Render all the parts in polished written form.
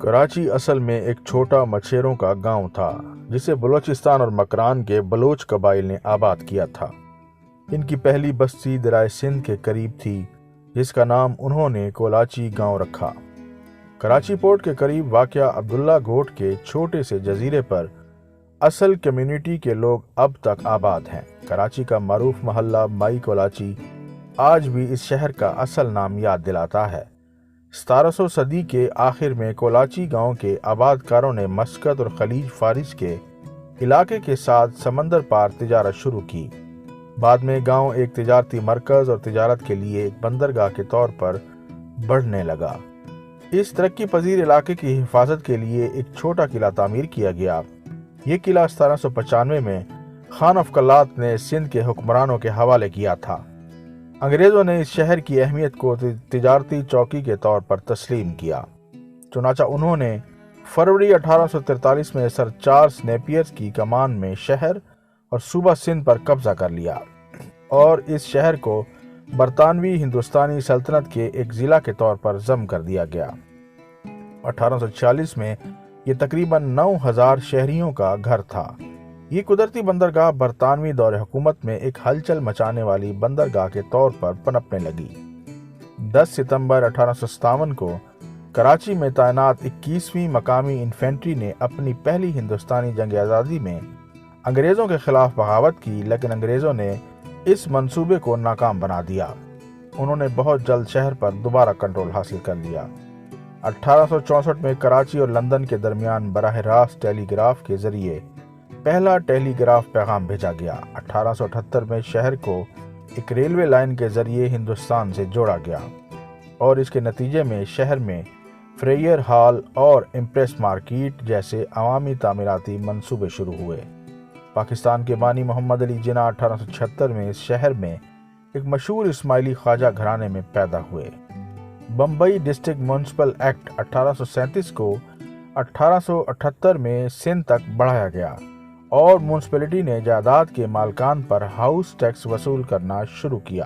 کراچی اصل میں ایک چھوٹا مچھیروں کا گاؤں تھا جسے بلوچستان اور مکران کے بلوچ قبائل نے آباد کیا تھا۔ ان کی پہلی بستی دریائے سندھ کے قریب تھی جس کا نام انہوں نے کولاچی گاؤں رکھا۔ کراچی پورٹ کے قریب واقع عبداللہ گھوٹ کے چھوٹے سے جزیرے پر اصل کمیونٹی کے لوگ اب تک آباد ہیں۔ کراچی کا معروف محلہ مائی کولاچی آج بھی اس شہر کا اصل نام یاد دلاتا ہے۔ 1700 صدی کے آخر میں کولاچی گاؤں کے آباد کاروں نے مسقط اور خلیج فارس کے علاقے کے ساتھ سمندر پار تجارت شروع کی۔ بعد میں گاؤں ایک تجارتی مرکز اور تجارت کے لیے ایک بندرگاہ کے طور پر بڑھنے لگا۔ اس ترقی پذیر علاقے کی حفاظت کے لیے ایک چھوٹا قلعہ تعمیر کیا گیا۔ یہ قلعہ 1795 میں خان افقلات نے سندھ کے حکمرانوں کے حوالے کیا تھا۔ انگریزوں نے اس شہر کی اہمیت کو تجارتی چوکی کے طور پر تسلیم کیا، چنانچہ انہوں نے فروری 1843 میں سر چارلس نیپئر کی کمان میں شہر اور صوبہ سندھ پر قبضہ کر لیا اور اس شہر کو برطانوی ہندوستانی سلطنت کے ایک ضلع کے طور پر ضم کر دیا گیا۔ 1846 میں یہ تقریباً 9000 شہریوں کا گھر تھا۔ یہ قدرتی بندرگاہ برطانوی دور حکومت میں ایک ہلچل مچانے والی بندرگاہ کے طور پر پنپنے لگی۔ 10 ستمبر 1857 کو کراچی میں تعینات 21ویں مقامی انفینٹری نے اپنی پہلی ہندوستانی جنگ آزادی میں انگریزوں کے خلاف بغاوت کی، لیکن انگریزوں نے اس منصوبے کو ناکام بنا دیا۔ انہوں نے بہت جلد شہر پر دوبارہ کنٹرول حاصل کر لیا۔ 1864 میں کراچی اور لندن کے درمیان براہ راست ٹیلی گراف کے ذریعے پہلا ٹیلی گراف پیغام بھیجا گیا۔ 1878 میں شہر کو ایک ریلوے لائن کے ذریعے ہندوستان سے جوڑا گیا اور اس کے نتیجے میں شہر میں فریئر ہال اور امپریس مارکیٹ جیسے عوامی تعمیراتی منصوبے شروع ہوئے۔ پاکستان کے بانی محمد علی جناح 1876 میں اس شہر میں ایک مشہور اسماعیلی خواجہ گھرانے میں پیدا ہوئے۔ بمبئی ڈسٹرکٹ میونسپل ایکٹ 1837 کو 1878 میں سندھ تک بڑھایا گیا اور میونسپلٹی نے جائیداد کے مالکان پر ہاؤس ٹیکس وصول کرنا شروع کیا۔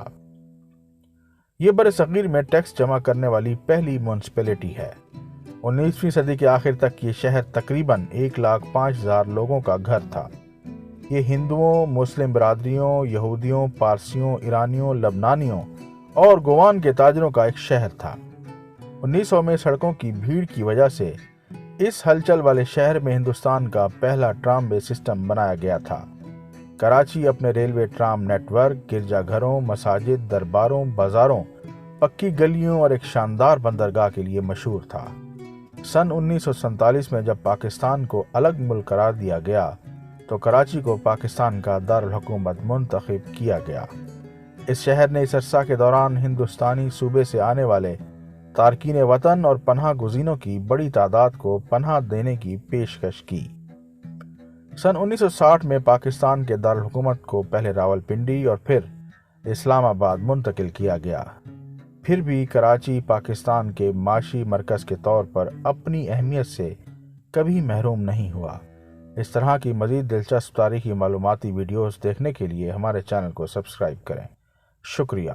یہ برصغیر میں ٹیکس جمع کرنے والی پہلی میونسپلٹی ہے۔ 19ویں صدی کے آخر تک یہ شہر تقریباً 1,05,000 لوگوں کا گھر تھا۔ یہ ہندوؤں، مسلم برادریوں، یہودیوں، پارسیوں، ایرانیوں، لبنانیوں اور گوان کے تاجروں کا ایک شہر تھا۔ 1900 میں سڑکوں کی بھیڑ کی وجہ سے اس ہلچل والے شہر میں ہندوستان کا پہلا ٹرام وے سسٹم بنایا گیا تھا۔ کراچی اپنے ریلوے ٹرام نیٹ ورک، گرجا گھروں، مساجد، درباروں، بازاروں، پکی گلیوں اور ایک شاندار بندرگاہ کے لیے مشہور تھا۔ سن 1947 میں جب پاکستان کو الگ ملک قرار دیا گیا تو کراچی کو پاکستان کا دارالحکومت منتخب کیا گیا۔ اس شہر نے اس عرصہ کے دوران ہندوستانی صوبے سے آنے والے تارکین وطن اور پناہ گزینوں کی بڑی تعداد کو پناہ دینے کی پیشکش کی۔ سن 1960 میں پاکستان کے دارالحکومت کو پہلے راولپنڈی اور پھر اسلام آباد منتقل کیا گیا۔ پھر بھی کراچی پاکستان کے معاشی مرکز کے طور پر اپنی اہمیت سے کبھی محروم نہیں ہوا۔ اس طرح کی مزید دلچسپ تاریخی معلوماتی ویڈیوز دیکھنے کے لیے ہمارے چینل کو سبسکرائب کریں۔ شکریہ۔